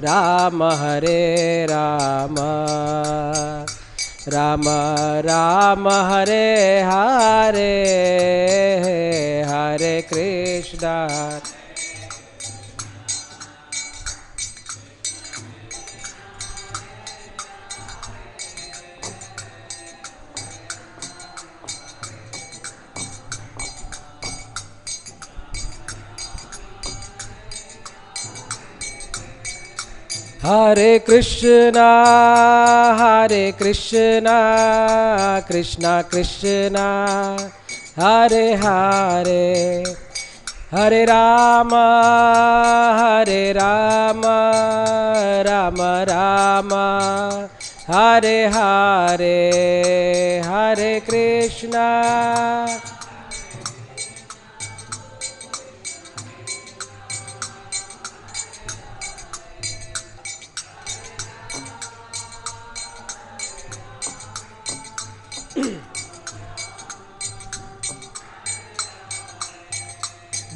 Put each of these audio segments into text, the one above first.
Rama Hare Rama, Rama Rama Hare Hare, Hare Krishna. Hare Krishna, Hare Krishna, Krishna Krishna, Hare Hare, Hare Rama, Hare Rama, Rama Rama, Hare Hare, Hare Krishna.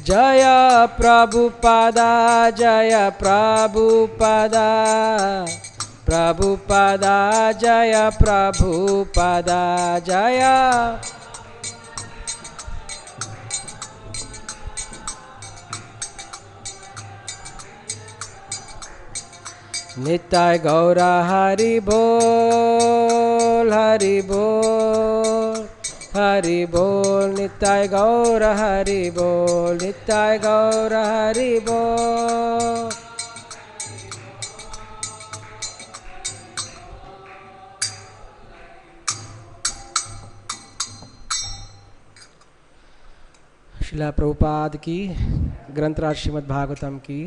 Jaya Prabhupada, Jaya Prabhupada, Prabhupada, Jaya Prabhupada, Jaya. Nitai Gaura Hari Bol, Hari Bol, Hari Bol, Nitai Gaura Hari Bol, Nitai Gaura Hari Bol. Srila Prabhupada की, ग्रंथराज श्रीमद् भागवतम की।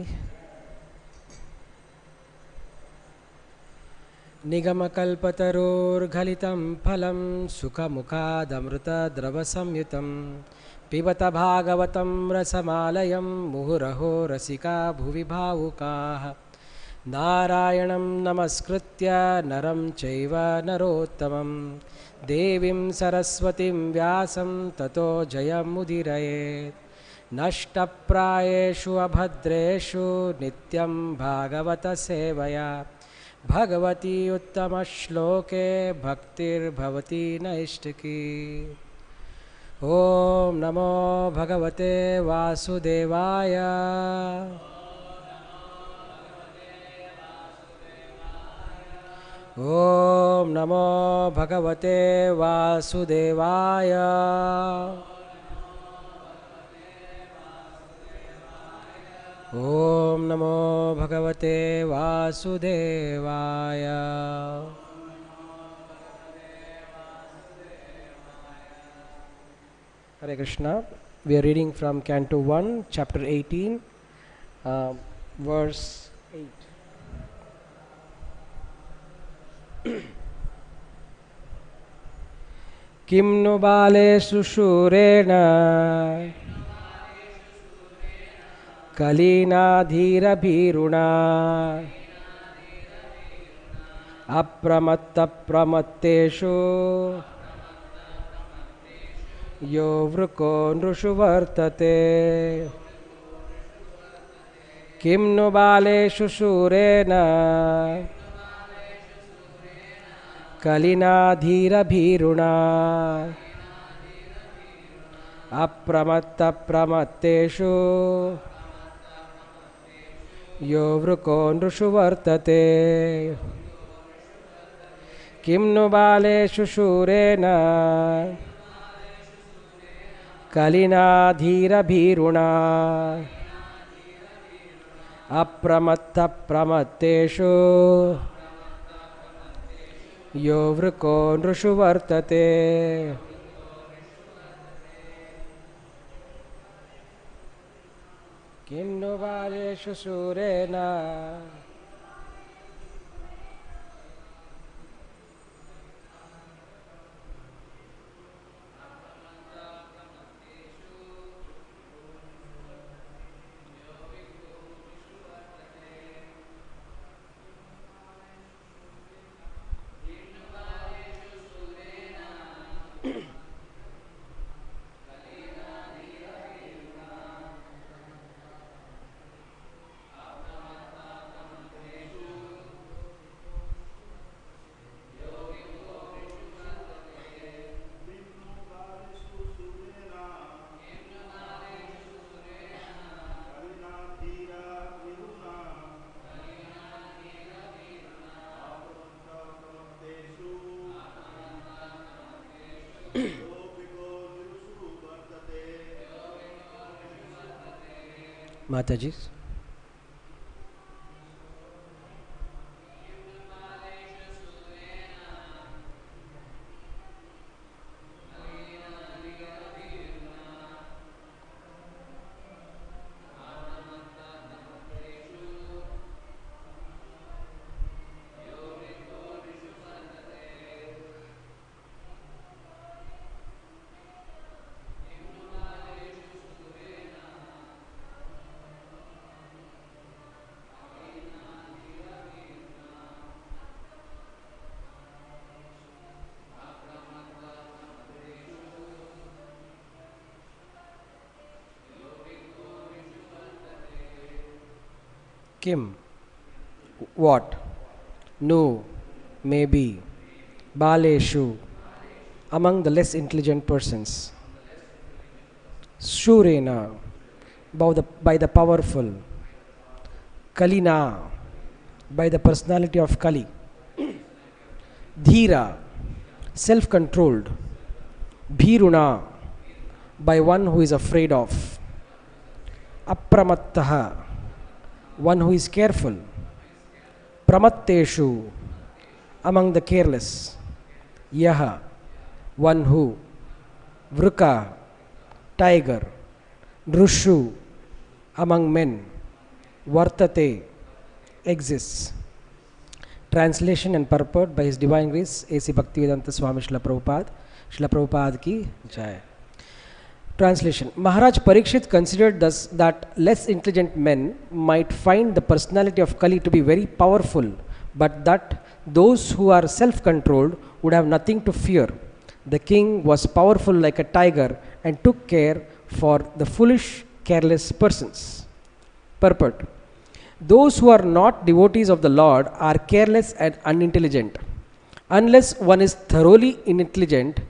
निगमकल्पतरोर्गलितं फलं सुखमुखादमृतद्रवसंयुतं पिबत भागवतं रसमालयं मुहुरहो रसिका भुवि भावुकाः। नारायणं नमस्कृत्य नरं चैव नरोत्तमं देवीं सरस्वतीं व्यासं ततो जयमुदीरयेत्। नष्टप्रायेषु अभद्रेषु नित्यं भागवत सेवया भगवती उत्तम श्लोके भक्तिर्भवती नैष्टिकी। ओम नमो भगवते वासुदेवाय। ओम नमो भगवते वासुदेवाय। ओम नमो भगवते वासुदेवाय। Hare Krishna. We are reading from Canto 1, Chapter 18, verse 8. Kim no bāleṣu śūreṇa kalinā dhīra-bhīruṇā apramattaḥ yo vṛko nṛṣu vartate. Kim no bāleṣu śūreṇa kalinā dhīra-bhīruṇā apramattaḥ yo vṛko nṛṣu vartate. Kim no bāleṣu śūreṇa kalinā dhīra-bhīruṇā apramattaḥ yo vṛko nṛṣu vartate. Kim no bāleṣu śūreṇa Mataji. Kim, what, no, maybe, bāleṣu, among the less intelligent persons, śūreṇa, by the powerful, kalinā, by the personality of Kali, dhīra, self-controlled, bhīruṇā, by one who is afraid of, apramattaḥ, one who is careful, pramatteṣu, among the careless, yaha, one who, vṛkaḥ, tiger, nṛṣu, among men, vartate, exists. Translation and purport by His Divine Grace A.C. Bhaktivedanta Swami Srila Prabhupada ki jai. Translation. Mahārāja Parīkṣit considered thus that less intelligent men might find the personality of Kali to be very powerful, but that those who are self-controlled would have nothing to fear. The king was powerful like a tiger and took care for the foolish, careless persons. Purport. Those who are not devotees of the Lord are careless and unintelligent. Unless one is thoroughly intelligent,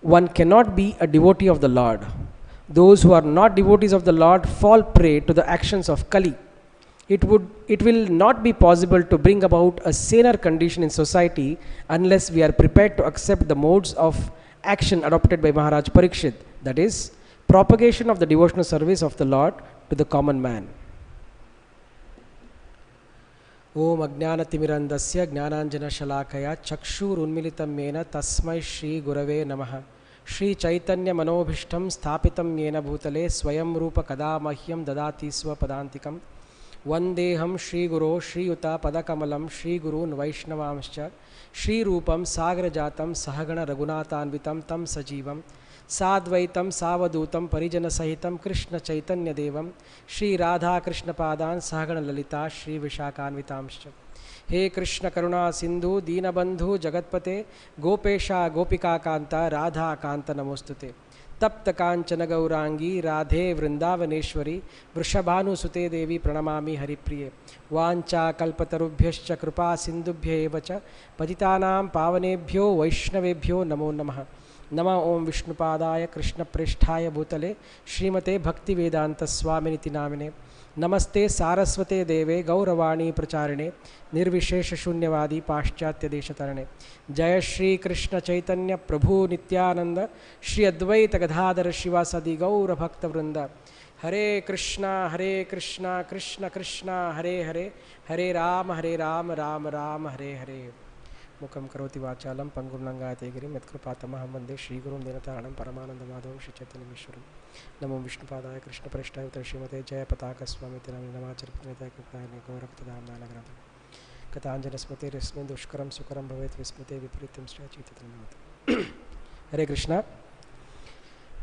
one cannot be a devotee of the Lord. Those who are not devotees of the Lord fall prey to the actions of Kali. It will not be possible to bring about a saner condition in society unless we are prepared to accept the modes of action adopted by Mahārāja Parīkṣit, that is, propagation of the devotional service of the Lord to the common man. Om Ajnānatimirandasya Jnānāñjana Shalakaya Chakshurunmilitam Yena Tasmai Shri Gurave Namaha. Shri Chaitanya Manobhishtam Sthapitam Yena Bhutale Swayam Rupa Kada Mahyam Dadati Swapadantikam Vandeham Shri Guru Shri Yuta Padakamalam Shri Gurun Vaishnavamscha Shri Rupam Sagrajatam Sahagana Raghunatanvitam Tam Sajivam Sadvaitam Savadutam Parijana Sahitam Krishna Chaitanya Devam Shri Radha Krishna Padan Sahagana Lalita Shri Vishakanvitamscha. He Krishna Karuna Sindhu Deenabandhu Jagatpate Gopesha Gopika Kanta Radha Kanta Namostute Tapta Kanchana Gaurangi Radhe Vrindavaneshwari Vrishabhanu Sute Devi Pranamami Haripriye Vancha Kalpatarubhyascha Krupa Sindhubhya Evacha Patitanam Pavanebhyo Vaishnavebhyo Namo Namaha. Nama Om Vishnupadaya Krishna Prishthaya Bhutale Srimate Bhakti Vedanta Swaminiti Namine Namaste Saraswate Deve Gauravani Pracharine Nirvishesha Shunyavadi Paschatya Deshatarane Jaya Shri Krishna Chaitanya Prabhu Nityananda Shri Advaita Gadadhara Shivasadi Gaura Bhakta Vrinda Hare Krishna Krishna Krishna Hare Hare Hare Rama Rama Rama Hare Hare Mukam Karoti Vachalam Pangurnangate Girim Etkrupatamaham Vande Shri Gurum Dinataranam Paramananda Madhavam Shri Chaitanya Mishwaram Namo Vishnupadaya Krishna Prishthaya Srimate Jaya Pataka Swami Tinam Namacharipneta Kirtani Gaurakatadam Nalagranta Katanjana Smate Rismin Dushkaram Sukaram Bhavet Vismate Vipritam Srachitatanamata. Hare Krishna.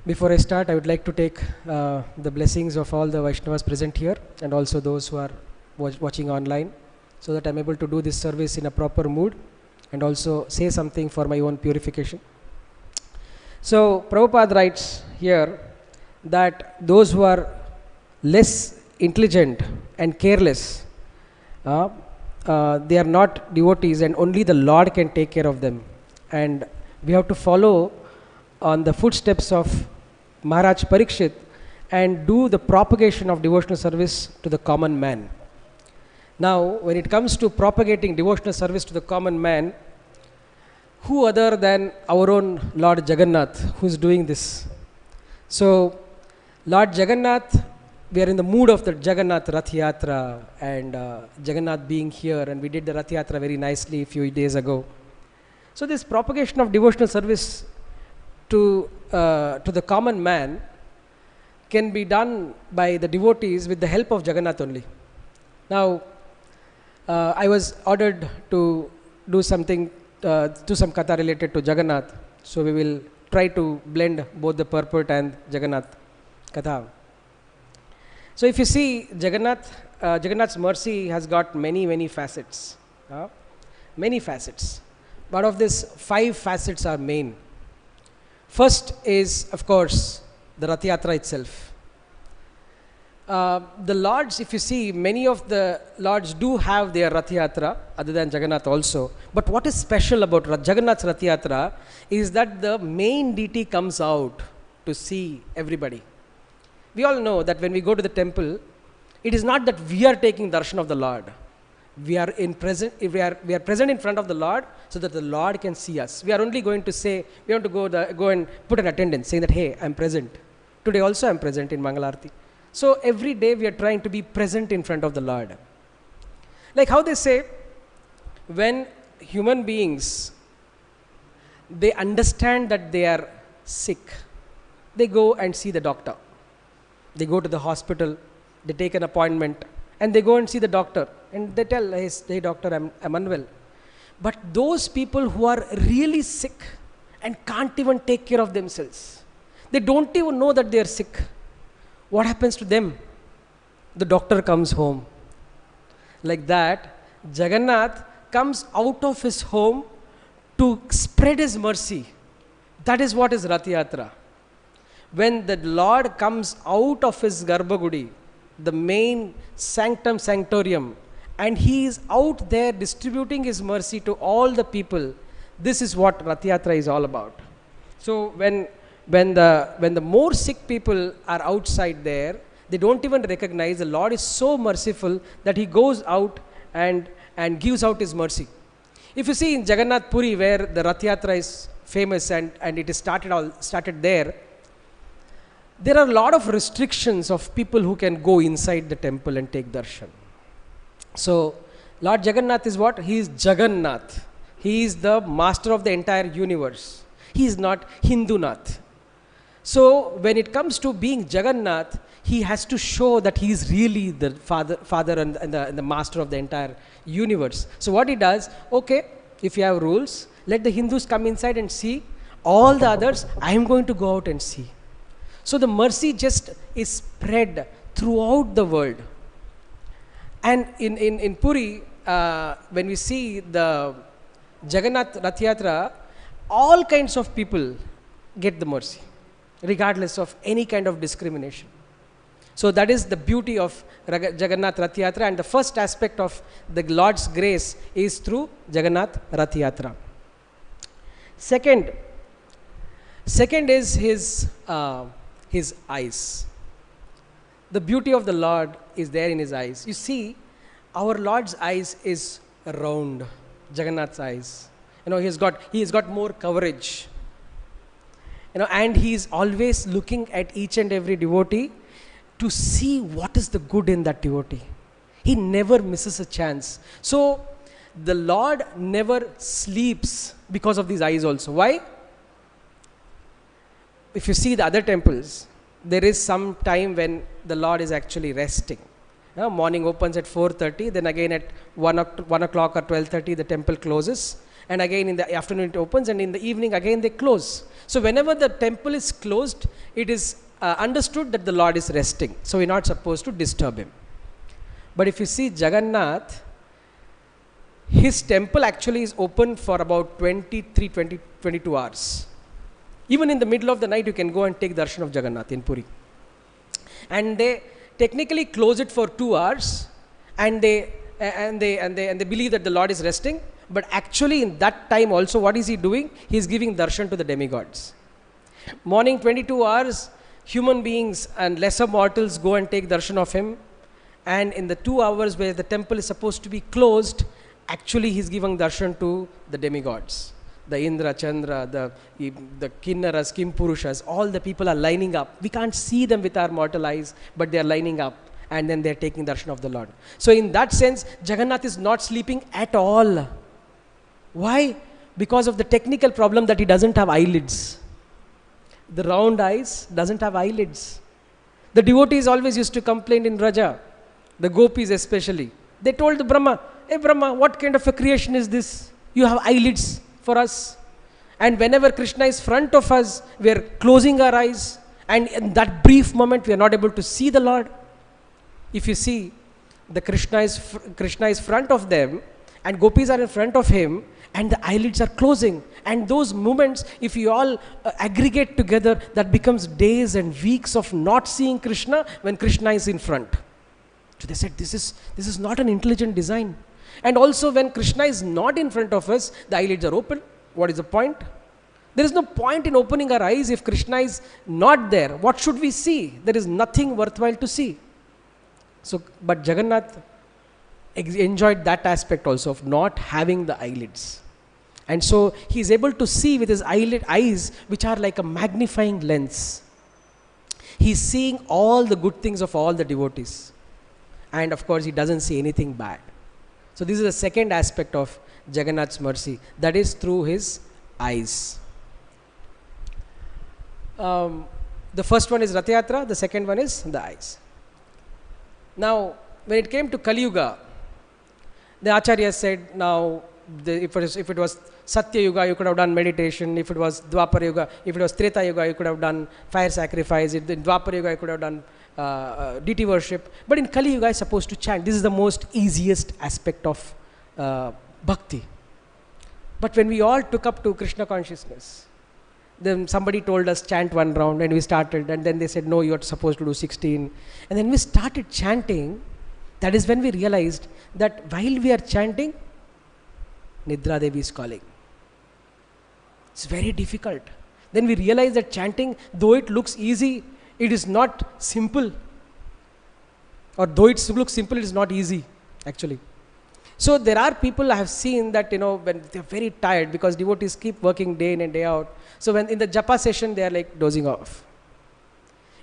Before I start, I would like to take the blessings of all the Vaishnavas present here and also those who are watching online, so that I am able to do this service in a proper mood and also say something for my own purification. So Prabhupada writes here that those who are less intelligent and careless, they are not devotees and only the Lord can take care of them. And we have to follow on the footsteps of Mahārāja Parīkṣit and do the propagation of devotional service to the common man. Now, when it comes to propagating devotional service to the common man, who other than our own Lord Jagannath who is doing this? So, Lord Jagannath we are in the mood of the Jagannath Rath Yatra and Jagannath being here, and we did the Rath Yatra very nicely a few days ago. So this propagation of devotional service to the common man can be done by the devotees with the help of Jagannath only. Now, I was ordered to do something, do some katha related to Jagannath. So we will try to blend both the purport and Jagannath katha. So if you see Jagannath's mercy has got many facets. Many facets. But of this, 5 facets are main. First is, of course, the Rath Yatra itself. The lords, if you see, many of the lords do have their Rath Yatra, other than Jagannath also. But what is special about Jagannath's Rath Yatra is that the main deity comes out to see everybody. We all know that when we go to the temple, it is not that we are taking darshan of the Lord. We are present in front of the Lord so that the Lord can see us. We are only going to say, we want to go and put an attendance saying that, hey, I am present. Today also I am present in Mangalarti. So every day we are trying to be present in front of the Lord. Like how they say, when human beings, they understand that they are sick, they go and see the doctor. They go to the hospital, they take an appointment, and they go and see the doctor. And they tell, hey doctor, I'm unwell. But those people who are really sick and can't even take care of themselves, they don't even know that they are sick. What happens to them? The doctor comes home. Like that, Jagannath comes out of his home to spread his mercy. That is what is Rath Yatra. When the Lord comes out of his Garbhagudi, the main sanctum sanctorium, and he is out there distributing his mercy to all the people, this is what Rath Yatra is all about. So when the more sick people are outside there, they don't even recognize the Lord is so merciful that he goes out and gives out his mercy. If you see in Jagannath Puri, where the Rath Yatra is famous and it is started there are a lot of restrictions of people who can go inside the temple and take darshan. So Lord Jagannath is what? He is Jagannath. He is the master of the entire universe. He is not Hindunath. So when it comes to being Jagannath, he has to show that he is really the father and the master of the entire universe. So what he does, okay, if you have rules, let the Hindus come inside and see. All the others, I am going to go out and see. So the mercy just is spread throughout the world. And in Puri, when we see the Jagannath Rath Yatra, all kinds of people get the mercy, regardless of any kind of discrimination. So that is the beauty of Jagannath Rath Yatra, and the first aspect of the Lord's grace is through Jagannath Rath Yatra. Second is his eyes. The beauty of the Lord is there in his eyes. You see, our Lord's eyes is round, Jagannath's eyes. You know, he has got more coverage. You know, and he is always looking at each and every devotee to see what is the good in that devotee. He never misses a chance. So the Lord never sleeps because of these eyes also. Why? If you see the other temples, there is some time when the Lord is actually resting. Morning opens at 4:30, then again at 1 o'clock or 12:30 the temple closes, and again in the afternoon it opens, and in the evening again they close. So whenever the temple is closed, it is understood that the Lord is resting. So we're not supposed to disturb him. But if you see Jagannath, his temple actually is open for about 22 hours. Even in the middle of the night, you can go and take darshan of Jagannath in Puri. And they technically close it for 2 hours, and they believe that the Lord is resting. But actually, in that time also, what is he doing? He is giving darshan to the demigods. Morning 22 hours, human beings and lesser mortals go and take darshan of him. And in the 2 hours where the temple is supposed to be closed, actually he is giving darshan to the demigods. the Indra, Chandra, the Kinnaras, Kimpurushas, all the people are lining up. We can't see them with our mortal eyes, but they are lining up, and then they are taking darshan of the Lord. So in that sense, Jagannath is not sleeping at all. Why? Because of the technical problem that he doesn't have eyelids. The round eyes doesn't have eyelids. The devotees always used to complain in Vraja, the gopis especially. They told the Brahma, "Hey Brahma, what kind of a creation is this? You have eyelids for us. And whenever Krishna is front of us, we are closing our eyes. And in that brief moment, we are not able to see the Lord." If you see, the Krishna is front of them, and gopis are in front of him, and the eyelids are closing. And those moments, if you all aggregate together, that becomes days and weeks of not seeing Krishna when Krishna is in front. So they said, this is not an intelligent design. And also when Krishna is not in front of us, the eyelids are open. What is the point? There is no point in opening our eyes if Krishna is not there. What should we see? There is nothing worthwhile to see. So, but Jagannath enjoyed that aspect also of not having the eyelids. And so he is able to see with his eyes, which are like a magnifying lens. He is seeing all the good things of all the devotees. And of course, he doesn't see anything bad. So this is the second aspect of Jagannath's mercy. That is through his eyes. The first one is Rath Yatra. The second one is the eyes. Now, when it came to Kali Yuga, the Acharya said, now, if it was Satya Yuga, you could have done meditation. If it was Dwapara Yuga, if it was Treta Yuga, you could have done fire sacrifice. In Dwapara Yuga, you could have done deity worship. But in Kali Yuga, I supposed to chant. This is the most easiest aspect of bhakti. But when we all took up to Krishna consciousness, then somebody told us chant one round, and we started, and then they said, no, you are supposed to do 16. And then we started chanting. That is when we realized that while we are chanting, Nidra Devi is calling. It's very difficult. Then we realized that chanting, though it looks easy, it is not simple. Or though it looks simple, it is not easy, actually. So there are people I have seen that, when they are very tired, because devotees keep working day in and day out. So when in the japa session, they are like dozing off.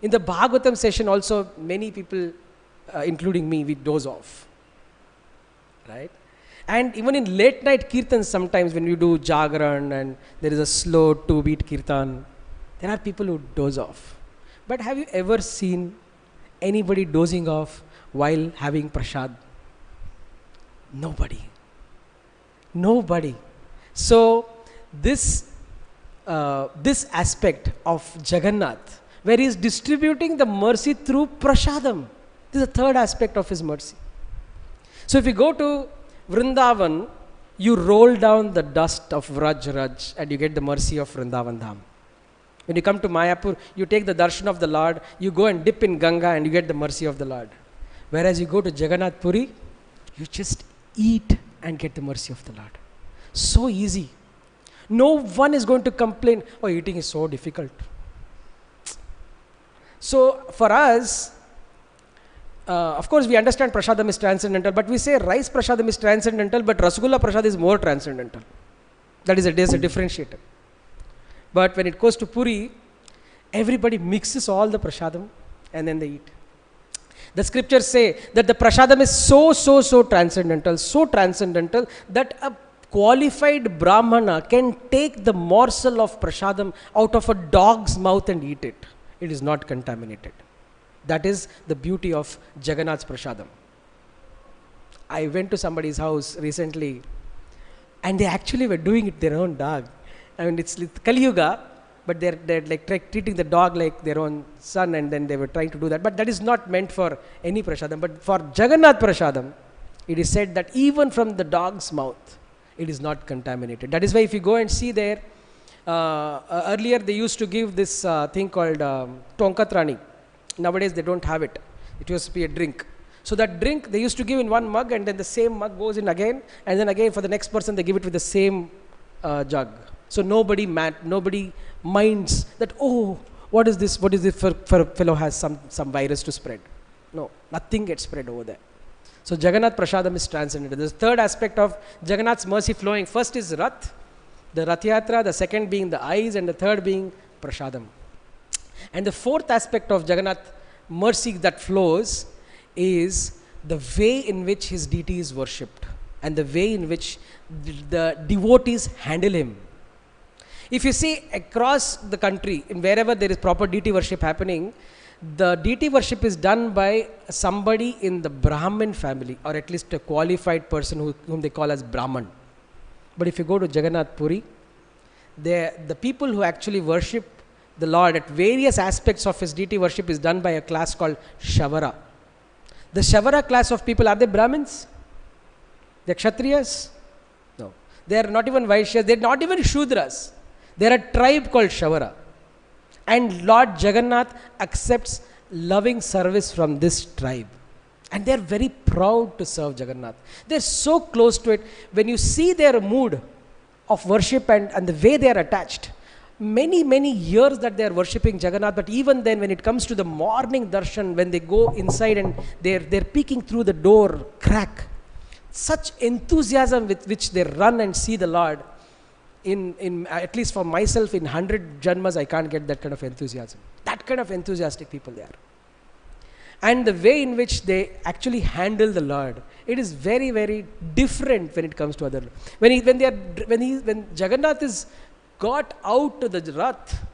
In the Bhagavatam session also, many people, including me, we doze off. Right? And even in late night kirtans, sometimes when you do jagran and there is a slow 2-beat kirtan, there are people who doze off. But have you ever seen anybody dozing off while having prasad? Nobody. Nobody. So this aspect of Jagannath, where he is distributing the mercy through prasadam, this is the third aspect of his mercy. So if you go to Vrindavan, you roll down the dust of Vraj and you get the mercy of Vrindavan Dham. When you come to Mayapur, you take the darshan of the Lord, you go and dip in Ganga and you get the mercy of the Lord. Whereas you go to Jagannath Puri, you just eat and get the mercy of the Lord. So easy. No one is going to complain, oh, eating is so difficult. So for us, of course, we understand prasadam is transcendental, but we say rice prasadam is transcendental, but Rasgulla prasad is more transcendental. That is a differentiator. But when it goes to Puri, everybody mixes all the prasadam and then they eat. The scriptures say that the prasadam is so transcendental that a qualified brahmana can take the morsel of prasadam out of a dog's mouth and eat it. It is not contaminated. That is the beauty of Jagannath's prasadam. I went to somebody's house recently and they actually were doing it their own dog. I mean, it's Kali Yuga, but they're like treating the dog like their own son, and then they were trying to do that. But that is not meant for any prasadam. But for Jagannath prasadam, it is said that even from the dog's mouth, it is not contaminated. That is why if you go and see there, earlier they used to give this thing called tonkatrani. Nowadays they don't have it. It used to be a drink. So that drink they used to give in one mug, and then the same mug goes in again, and then again for the next person they give it with the same jug. So nobody minds that, oh, what is this? What is this for a fellow has some virus to spread? No, nothing gets spread over there. So Jagannath prasadam is transcendental. The third aspect of Jagannath's mercy flowing, first is Rath, The Rath Yatra, the second being the eyes, and the third being prasadam. And the fourth aspect of Jagannath mercy that flows is the way in which his deity is worshipped and the way in which the devotees handle him. If you see across the country, in wherever there is proper deity worship happening, the deity worship is done by somebody in the Brahmin family, or at least a qualified person whom they call as Brahman. But if you go to Jagannath Puri, the people who actually worship the Lord at various aspects of his deity worship is done by a class called Shavara. The Shavara class of people, are they Brahmins? They are Kshatriyas? No. They are not even Vaishyas, they are not even Shudras. They are a tribe called Shavara. And Lord Jagannath accepts loving service from this tribe. And they are very proud to serve Jagannath. They are so close to it. When you see their mood of worship and the way they are attached, many years that they are worshipping Jagannath, but even then when it comes to the morning darshan, when they go inside and they're peeking through the door crack, such enthusiasm with which they run and see the Lord, in at least for myself, in 100 janmas I can't get that kind of enthusiasm. That kind of enthusiastic people they are. And the way in which they actually handle the Lord, it is very, very different when it comes to other. When Jagannath is got out to the Rath,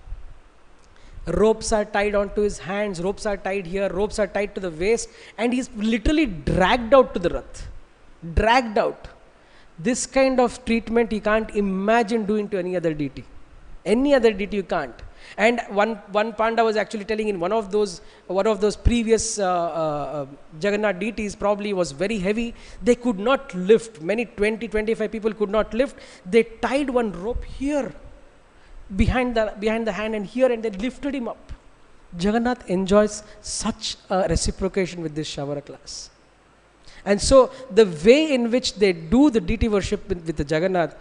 ropes are tied onto his hands, ropes are tied here, ropes are tied to the waist, and he's literally dragged out to the Rath. Dragged out. This kind of treatment you can't imagine doing to any other deity. Any other deity you can't. And one Panda was actually telling, in one of those previous Jagannath deities probably was very heavy. They could not lift. Many 20-25 people could not lift. They tied one rope here behind the hand and here, and they lifted him up. Jagannath enjoys such a reciprocation with this Shavara class. And so the way in which they do the deity worship with the Jagannath,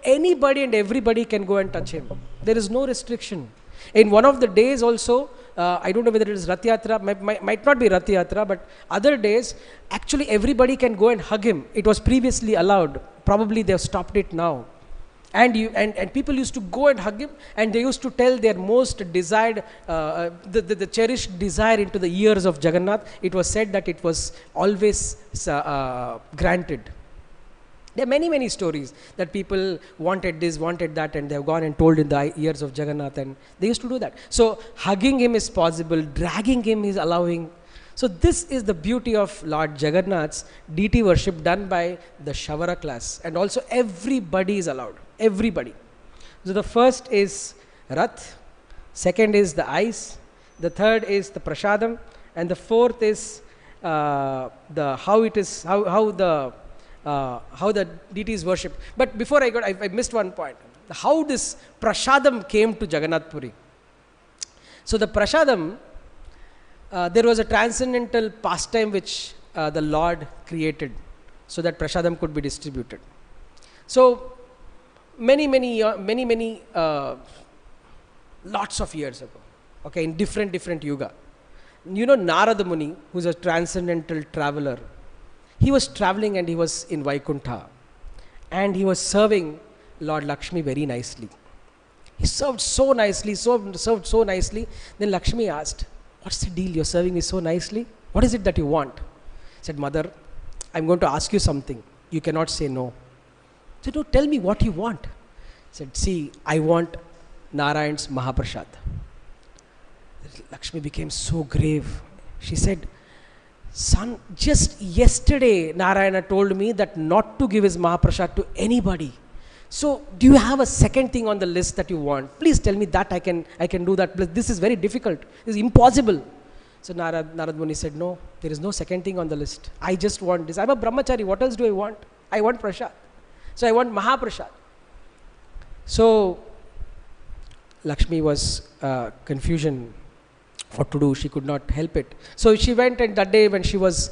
anybody and everybody can go and touch him. There is no restriction. In one of the days also, I don't know whether it is Rath Yatra, might not be Rath Yatra, but other days, actually everybody can go and hug him. It was previously allowed. Probably they have stopped it now. And people used to go and hug him, and they used to tell their most desired, the cherished desire into the ears of Jagannath. It was said that it was always granted. There are many stories that people wanted this, wanted that, and they have gone and told in the ears of Jagannath, and they used to do that. So hugging him is possible, dragging him is allowing. So this is the beauty of Lord Jagannath's deity worship done by the Shavara class, and also everybody is allowed. Everybody. So the first is Rath, second is the eyes, the third is the prasadam, and the fourth is how the deity is worshipped. But before I missed one point. How this prasadam came to Jagannath Puri. So the prasadam, there was a transcendental pastime which the Lord created so that prasadam could be distributed. So many lots of years ago, okay, in different yuga, Narada Muni, who's a transcendental traveler, he was traveling and he was in Vaikuntha, and he was serving Lord Lakshmi very nicely. He served so nicely, served so nicely. Then Lakshmi asked, "What's the deal? You're serving me so nicely. What is it that you want?" He said, "Mother, I'm going to ask you something. You cannot say no." He said, "No, tell me what you want." He said, "See, I want Narayan's Mahaprasad." Lakshmi became so grave. She said, "Son, just yesterday Narayana told me that not to give his Mahaprasad to anybody. So do you have a second thing on the list that you want? Please tell me that I can do that. This is very difficult. This is impossible." So Narad Muni said, "No, there is no second thing on the list. I just want this. I'm a brahmachari. What else do I want? I want prasad. So I want Mahaprasad." So Lakshmi was confusion what to do. She could not help it. So she went, and that day when she was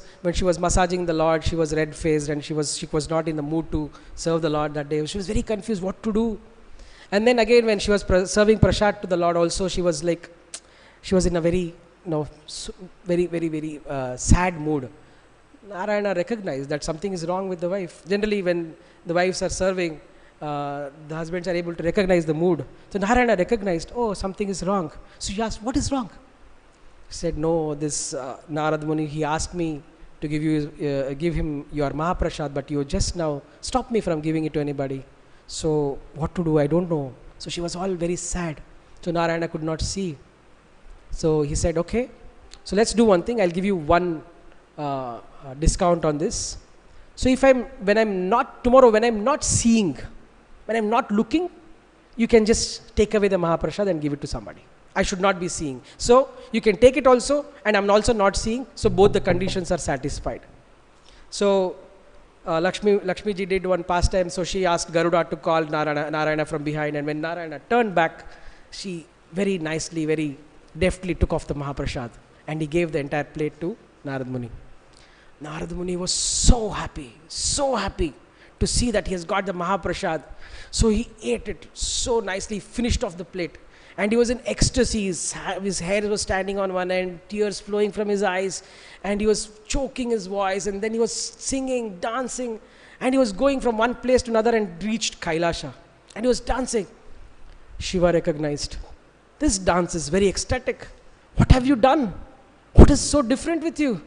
massaging the Lord, she was red faced, and she was not in the mood to serve the Lord that day. She was very confused what to do. And then again when she was serving prasad to the Lord also, she was in a very very sad mood. Narayana recognized that something is wrong with the wife. Generally when the wives are serving, the husbands are able to recognize the mood. So Narayana recognized, oh, something is wrong. So he asked, what is wrong? He said, no, this Narad Muni, he asked me to give him your Mahaprasad, but you just now stopped me from giving it to anybody. So what to do? I don't know. So she was all very sad. So Narayana could not see. So he said, okay, so let's do one thing. I'll give you one discount on this. So when I'm not seeing, when I'm not looking, you can just take away the Mahaprasad and give it to somebody. I should not be seeing. So you can take it also, and I'm also not seeing. So both the conditions are satisfied. So Lakshmi ji did one pastime. So she asked Garuda to call Narayana from behind, and when Narayana turned back, she very nicely, very deftly took off the Mahaprasad, and he gave the entire plate to Narad Muni. Narad Muni was so happy to see that he has got the Mahaprasad. So he ate it so nicely, finished off the plate, and he was in ecstasy. His hair was standing on one end, tears flowing from his eyes, and he was choking his voice, and then he was singing, dancing, and he was going from one place to another and reached Kailasha, and he was dancing. Shiva recognized, this dance is very ecstatic. What have you done? What is so different with you?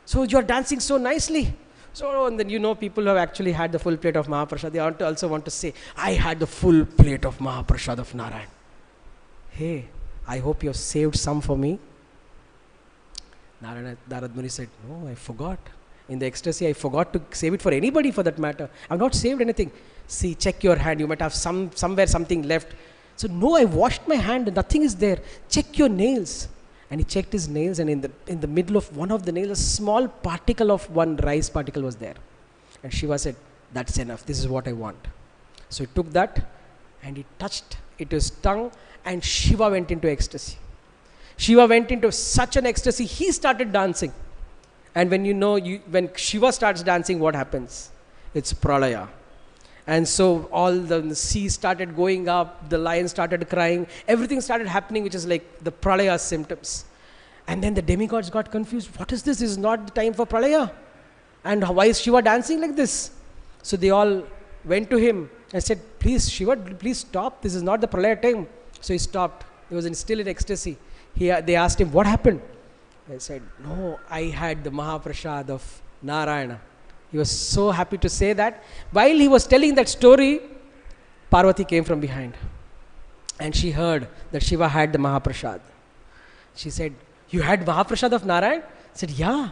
So you are dancing so nicely. So, and then people who have actually had the full plate of Mahaprasad, they also want to say, I had the full plate of Mahaprasad of Narayan. Hey, I hope you have saved some for me. Narad Muni said, no, I forgot. In the ecstasy, I forgot to save it for anybody for that matter. I have not saved anything. See, check your hand. You might have somewhere something left. So, no, I washed my hand and nothing is there. Check your nails. And he checked his nails, and in the middle of one of the nails, a small particle of one rice particle was there. And Shiva said, that's enough. This is what I want. So he took that and he touched it to his tongue, and Shiva went into ecstasy. Shiva went into such an ecstasy, he started dancing. And when Shiva starts dancing, what happens? It's pralaya. And so all the sea started going up, the lion started crying, everything started happening, which is like the pralaya symptoms. And then the demigods got confused. What is this? This is not the time for pralaya. And why is Shiva dancing like this? So they all went to him and said, please Shiva, please stop. This is not the pralaya time. So he stopped. He was still in ecstasy. They asked him, what happened? He said, no, I had the Mahaprasad of Narayana. He was so happy to say that. While he was telling that story, Parvati came from behind. And she heard that Shiva had the Mahaprasad. She said, you had Mahaprasad of Narayan? I said, yeah.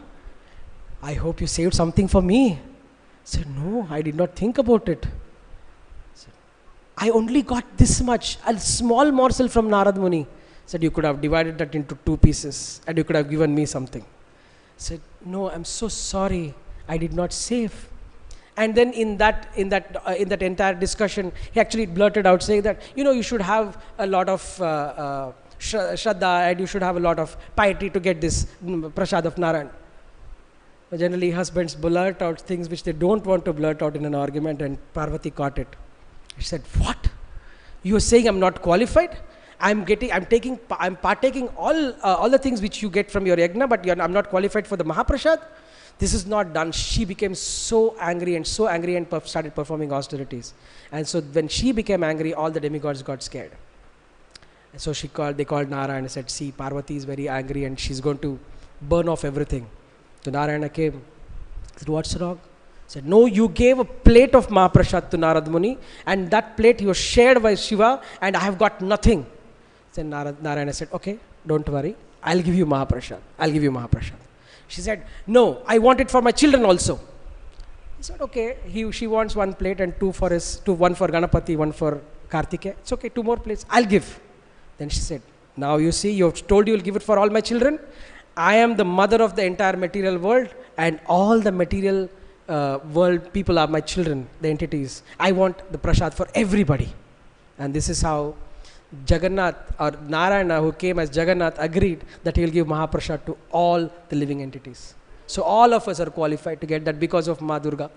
I hope you saved something for me. I said, no, I did not think about it. I only got this much, a small morsel from Narad Muni. Said, you could have divided that into 2 pieces and you could have given me something. Said, no, I'm so sorry. I did not save. And then in that entire discussion, he actually blurted out saying that, you should have a lot of shraddha and you should have a lot of piety to get this prasad of Narayan. But generally, husbands blurt out things which they don't want to blurt out in an argument, and Parvati caught it. She said, what? You are saying I'm not qualified? I'm partaking all the things which you get from your yajna, but I'm not qualified for the Mahaprasad? This is not done. She became so angry and started performing austerities. And so when she became angry, all the demigods got scared. And so they called Narayana and said, see, Parvati is very angry and she's going to burn off everything. So Narayana came. Said, what's wrong? Said, no, you gave a plate of Mahaprasad to Narad Muni, and that plate was shared by Shiva, and I have got nothing. Then Narayana said, okay, don't worry. I'll give you Mahaprasad. She said, no, I want it for my children also. He said, okay, she wants 1 plate and 2 for one for Ganapati, 1 for Kartikeya. It's okay, 2 more plates, I'll give. Then she said, now you see, you have told you'll give it for all my children. I am the mother of the entire material world, and all the material world people are my children, the entities. I want the prasad for everybody. And this is how Jagannath, or Narayana, who came as Jagannath, agreed that he will give Mahaprasad to all the living entities. So all of us are qualified to get that because of Ma Durga.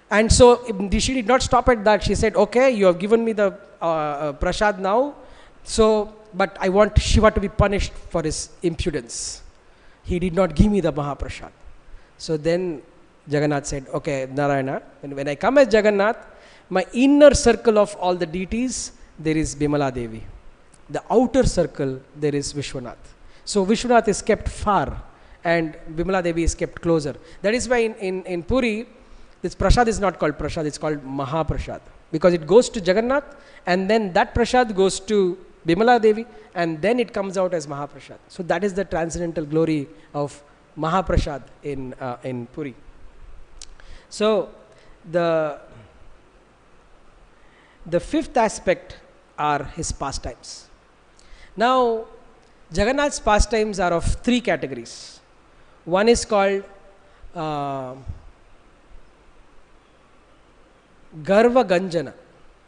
And so she did not stop at that. She said, okay, you have given me the prasad now, but I want Shiva to be punished for his impudence. He did not give me the Mahaprasad. So then Jagannath said, okay, Narayana, when I come as Jagannath, My inner circle of all the deities, there is Bimala Devi. The outer circle, there is Vishwanath. So Vishwanath is kept far and Bimala Devi is kept closer. That is why in Puri, this prasad is not called prasad, it's called Mahaprasad. Because it goes to Jagannath and then that prasad goes to Bimala Devi and then it comes out as Mahaprasad. So that is the transcendental glory of Mahaprasad in Puri. So the fifth aspect are his pastimes. Now Jagannath's pastimes are of three categories. One is called Garva Ganjana.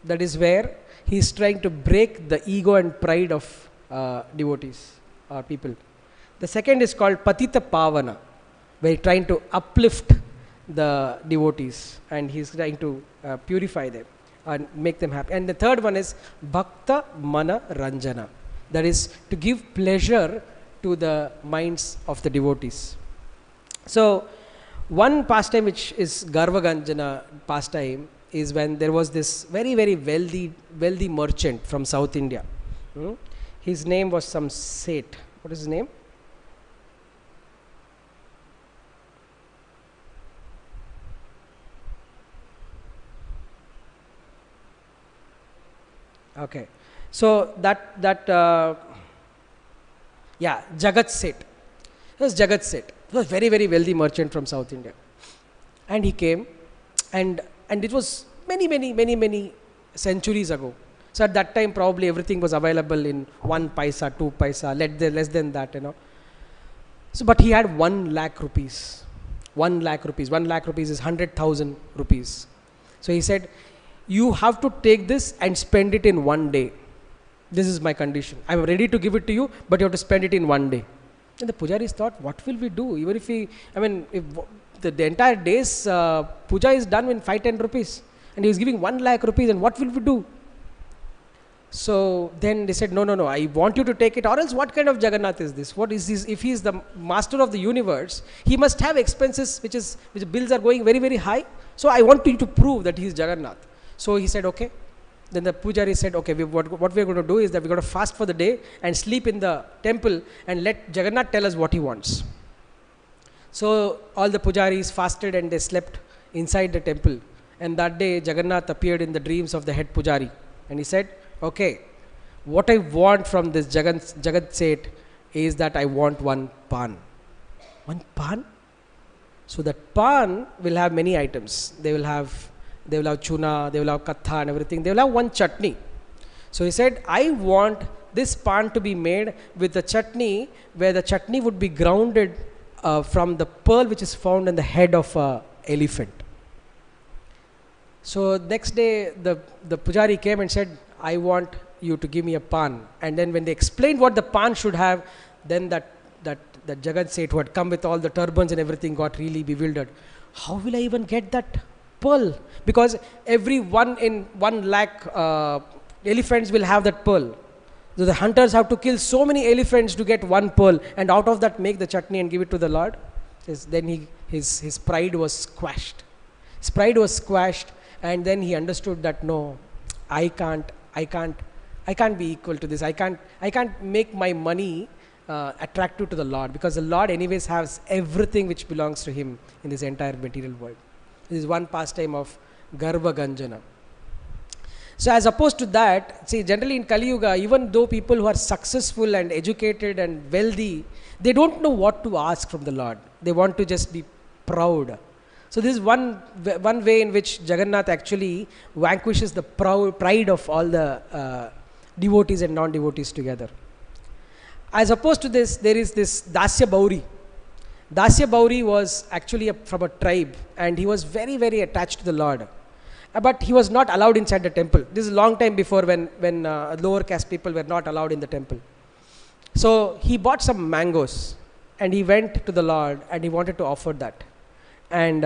That is where he is trying to break the ego and pride of devotees or people. The second is called Patita Pavana, where he is trying to uplift the devotees and he is trying to purify them and make them happy. And the third one is Bhakta Mana Ranjana, that is to give pleasure to the minds of the devotees. So one pastime which is Garva Ganjana pastime is when there was this very, very wealthy merchant from South India. His name was some Seth. What is his name? Okay, so Jagat Seth. It was Jagat Seth. He was very, very wealthy merchant from South India. And he came and it was many centuries ago. So at that time probably everything was available in 1 paisa, 2 paisa, less than that, you know. So but he had 1 lakh rupees. 1 lakh rupees. 1 lakh rupees is 100,000 rupees. So he said, you have to take this and spend it in 1 day. This is my condition. I am ready to give it to you, but you have to spend it in 1 day. And the pujaris thought, what will we do? Even if if the entire day's puja is done in 5-10 rupees and he is giving 1 lakh rupees, and what will we do? So then they said, no, I want you to take it, or else what kind of Jagannath is this? What is this? If he is the master of the universe, he must have expenses which bills are going very, very high. So I want you to prove that he is Jagannath. So he said, okay. Then the pujari said, okay, what we are going to do is that we are going to fast for the day and sleep in the temple and let Jagannath tell us what he wants. So all the pujaris fasted and they slept inside the temple. And that day Jagannath appeared in the dreams of the head pujari. And he said, okay, what I want from this Jagat Seth is that I want 1 pan. 1 pan? So that pan will have many items. They will have chuna, they will have katha and everything. They will have 1 chutney. So he said, I want this pan to be made with the chutney, where the chutney would be grounded from the pearl which is found in the head of an elephant. So next day the pujari came and said, I want you to give me a pan. And then when they explained what the pan should have, then that Jagat Seth, who had come with all the turbans and everything, got really bewildered. How will I even get that pearl? Because every 1 in 1 lakh elephants will have that pearl. So the hunters have to kill so many elephants to get 1 pearl, and out of that make the chutney and give it to the Lord. Then his pride was squashed. His pride was squashed, and then he understood that no, I can't be equal to this. I can't make my money attractive to the Lord, because the Lord anyways has everything which belongs to him in this entire material world. This is one pastime of Garva Ganjana. So as opposed to that, see, generally in Kali Yuga, even though people who are successful and educated and wealthy, they don't know what to ask from the Lord. They want to just be proud. So this is one way in which Jagannath actually vanquishes the pride of all the devotees and non-devotees together. As opposed to this, there is this Dasya Bauri. Dasya Bauri was actually from a tribe, and he was very, very attached to the Lord. But he was not allowed inside the temple. This is a long time before when lower caste people were not allowed in the temple. So he bought some mangoes and he went to the Lord and he wanted to offer that. And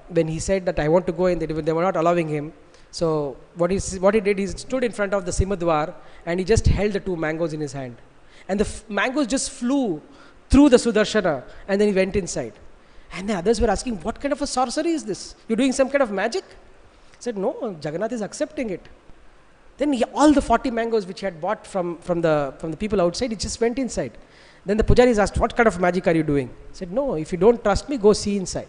when he said that I want to go in, they were not allowing him. So what he did, he stood in front of the Simadwar and he just held the 2 mangoes in his hand. And the mangoes just flew through the Sudarshana, and then he went inside. And the others were asking, what kind of a sorcery is this? You're doing some kind of magic? Said, no, Jagannath is accepting it. Then all the 40 mangoes which he had bought from the people outside, he just went inside. Then the pujaris asked, what kind of magic are you doing? He said, no, if you don't trust me, go see inside.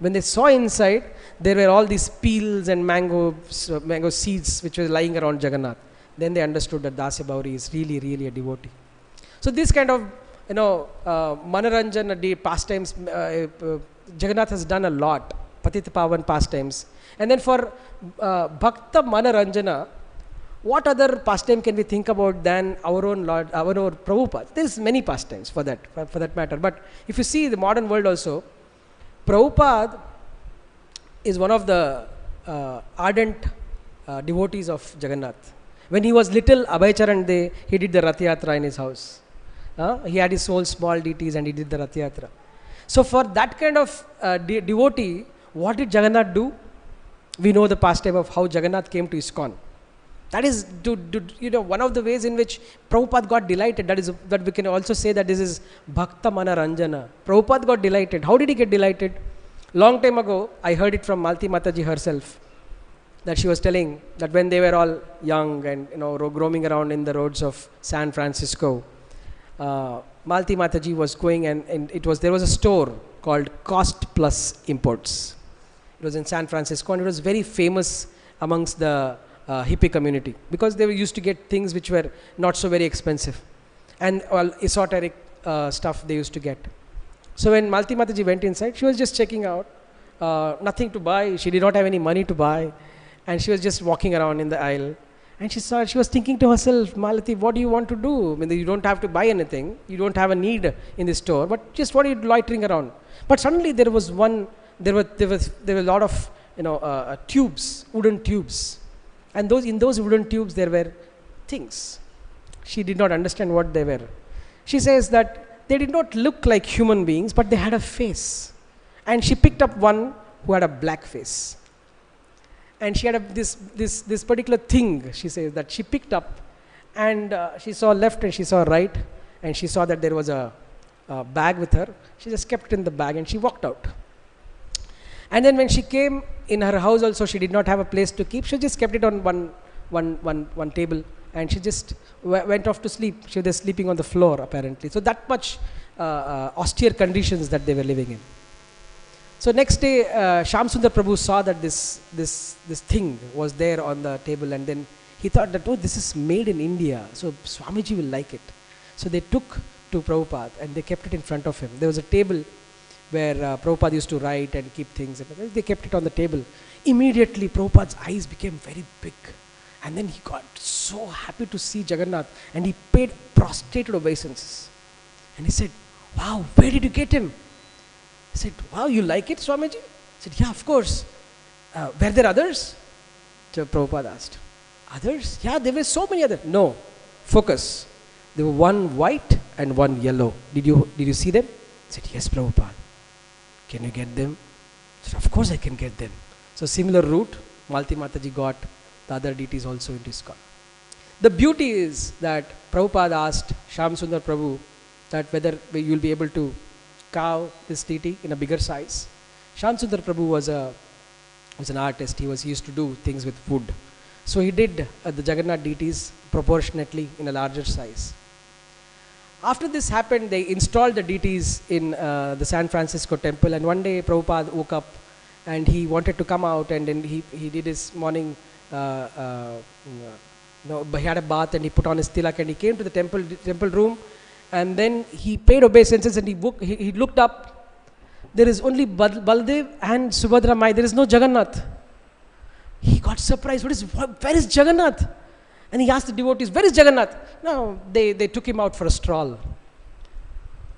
When they saw inside, there were all these peels and mango seeds which were lying around Jagannath. Then they understood that Dasya Bauri is really, really a devotee. So this kind of, Manoranjan pastimes, Jagannath has done a lot, Patita Pavan pastimes. And then for Bhakta Manoranjana, what other pastime can we think about than our own Lord, our own Prabhupada? There is many pastimes for that matter. But if you see the modern world also, Prabhupada is one of the ardent devotees of Jagannath. When he was little, Abhaycharan Day, he did the Rath Yatra in his house. He had his own small deities and he did the Rath Yatra. So for that kind of devotee, what did Jagannath do? We know the pastime of how Jagannath came to ISKCON. That is one of the ways in which Prabhupada got delighted. That we can also say that this is Bhakta Manoranjana. Prabhupada got delighted. How did he get delighted? Long time ago, I heard it from Malti Mataji herself, that she was telling that when they were all young and roaming around in the roads of San Francisco, Malti Mataji was going and there was a store called Cost Plus Imports. It was in San Francisco and it was very famous amongst the hippie community because they used to get things which were not so very expensive and all esoteric stuff they used to get. So when Malti Mataji went inside, she was just checking out, nothing to buy. She did not have any money to buy and she was just walking around in the aisle and she was thinking to herself, Malati, what do you want to do? I mean, you don't have to buy anything. You don't have a need in the store, but just what are you loitering around? But suddenly there were a lot of tubes, wooden tubes. And in those wooden tubes there were things. She did not understand what they were. She says that they did not look like human beings, but they had a face. And she picked up one who had a black face. And she had this particular thing, she says, that she picked up and she saw left and she saw right and she saw that there was a bag with her. She just kept it in the bag and she walked out. And then when she came in her house also, she did not have a place to keep. She just kept it on one table and she just went off to sleep. She was sleeping on the floor apparently. So that much austere conditions that they were living in. So next day, Shyam Sundar Prabhu saw that this thing was there on the table and then he thought that, oh, this is made in India. So Swamiji will like it. So they took to Prabhupada and they kept it in front of him. There was a table where Prabhupada used to write and keep things. They kept it on the table. Immediately, Prabhupada's eyes became very big. And then he got so happy to see Jagannath and he paid prostrated obeisances. And he said, wow, where did you get him? He said, wow, you like it, Swamiji? He said, yeah, of course. Were there others? So Prabhupada asked. Others? Yeah, there were so many others. No, focus. There were one white and one yellow. Did you see them? He said, yes, Prabhupada. Can you get them? He said, of course I can get them. So similar route, Malti Mataji got the other deities also into ISKCON. The beauty is that Prabhupada asked Shyam Sundar Prabhu that whether you will be able to carve this deity in a bigger size. Shyam Sundar Prabhu was an artist. He used to do things with wood. So he did the Jagannath deities proportionately in a larger size. After this happened, they installed the deities in the San Francisco temple, and one day Prabhupada woke up and he wanted to come out, and then he did his morning, he had a bath and he put on his tilak and he came to the temple room, and then he paid obeisances and he looked up. There is only Baldev and Subhadra Mai. There is no Jagannath. He got surprised. Where is Jagannath? And he asked the devotees, where is Jagannath? No, they took him out for a stroll.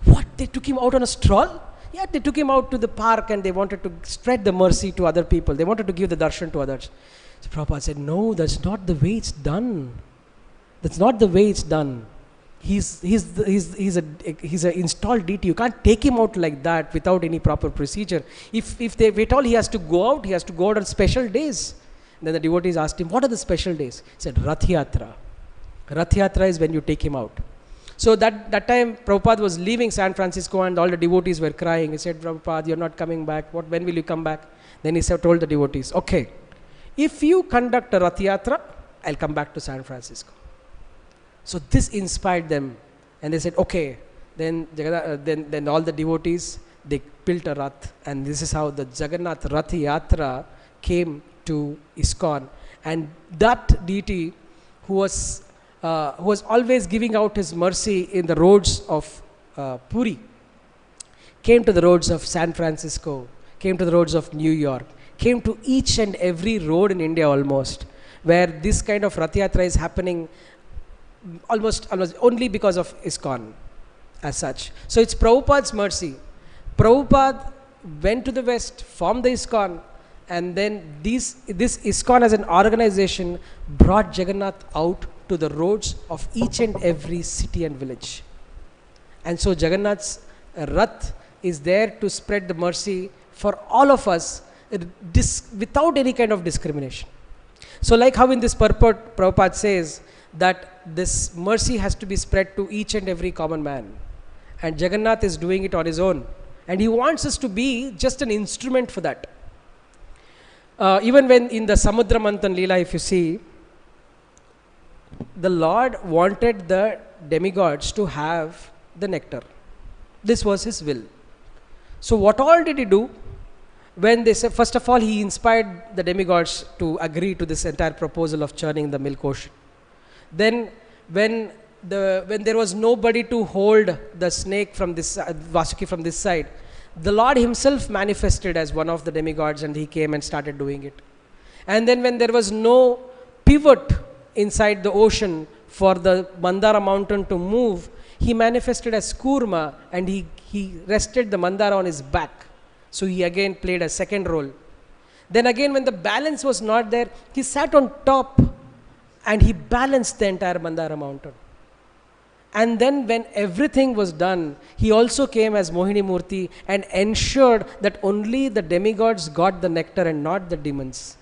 What? They took him out on a stroll? Yeah, they took him out to the park and they wanted to spread the mercy to other people. They wanted to give the darshan to others. So Prabhupada said, no, that's not the way it's done. That's not the way it's done. He's an installed deity. You can't take him out like that without any proper procedure. If they wait all, he has to go out on special days. Then the devotees asked him, what are the special days? He said, Rath Yatra. Rath Yatra is when you take him out. So that time Prabhupada was leaving San Francisco and all the devotees were crying. He said, Prabhupada, you're not coming back. When will you come back? Then he told the devotees, okay, if you conduct a Rath Yatra, I'll come back to San Francisco. So this inspired them, and they said, okay. Then all the devotees, they built a Rath, and this is how the Jagannath Rath Yatra came to ISKCON. And that deity who was always giving out his mercy in the roads of Puri, came to the roads of San Francisco, came to the roads of New York, came to each and every road in India almost, where this kind of Rath Yatra is happening almost only because of ISKCON as such. So it's Prabhupada's mercy. Prabhupada went to the West, formed the ISKCON, and then this ISKCON as an organization brought Jagannath out to the roads of each and every city and village. And so Jagannath's Rath is there to spread the mercy for all of us without any kind of discrimination. So like how in this purport Prabhupada says that this mercy has to be spread to each and every common man, and Jagannath is doing it on his own, and he wants us to be just an instrument for that. Even when in the Samudra Manthan Leela, if you see, the Lord wanted the demigods to have the nectar. This was his will. So what all did he do? When they said, first of all, he inspired the demigods to agree to this entire proposal of churning the milk ocean. Then when there was nobody to hold the snake from this Vasuki from this side, the Lord himself manifested as one of the demigods, and he came and started doing it. And then when there was no pivot inside the ocean for the Mandara mountain to move, he manifested as Kurma, and he rested the Mandara on his back. So he again played a second role. Then again, when the balance was not there, he sat on top and he balanced the entire Mandara mountain. And then when everything was done, he also came as Mohini Murti and ensured that only the demigods got the nectar and not the demons.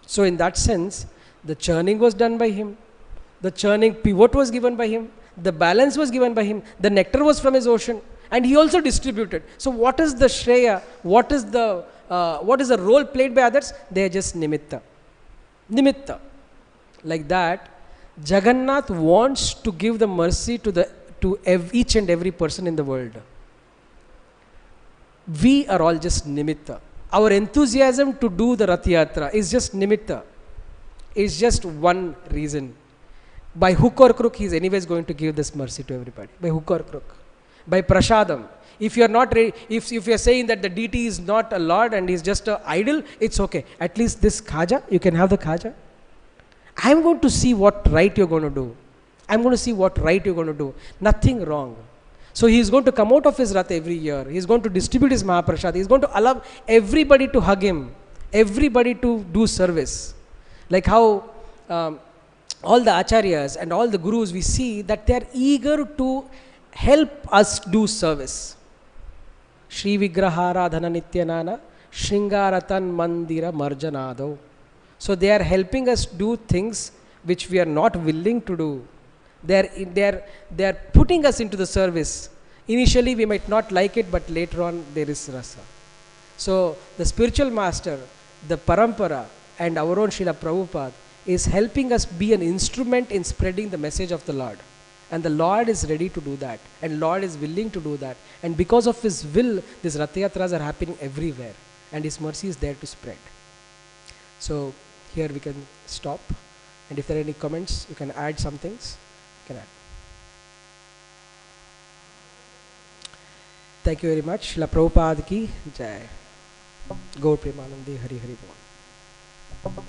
So in that sense, the churning was done by him. The churning pivot was given by him. The balance was given by him. The nectar was from his ocean. And he also distributed. So what is the Shreya? What is the role played by others? They are just nimitta. Nimitta. Like that, Jagannath wants to give the mercy to each and every person in the world. We are all just nimitta. Our enthusiasm to do the Rath Yatra is just nimitta. Is just one reason. By hook or crook, he is anyways going to give this mercy to everybody. By hook or crook. By prasadam. If you are not ready, if you are saying that the deity is not a lord and he is just an idol, it's okay. At least this khaja, you can have the khaja. I am going to see what right you are going to do. I am going to see what right you are going to do. Nothing wrong. So he is going to come out of his Rath every year. He is going to distribute his Mahaprasad. He is going to allow everybody to hug him. Everybody to do service. Like how all the acharyas and all the gurus, we see that they are eager to help us do service. Shri Vigraharadhana Nityanana Shringaratan Mandira Marjanado. So they are helping us do things which we are not willing to do. They are putting us into the service. Initially we might not like it, but later on there is rasa. So the spiritual master, the parampara, and our own Srila Prabhupada is helping us be an instrument in spreading the message of the Lord. And the Lord is ready to do that. And Lord is willing to do that. And because of his will, these Rath Yatras are happening everywhere. And his mercy is there to spread. So here we can stop. And if there are any comments, you can add some things. You can add. Thank you very much. Srila Prabhupada ki Jai. Gaur Premanandi Hari Hari Bol.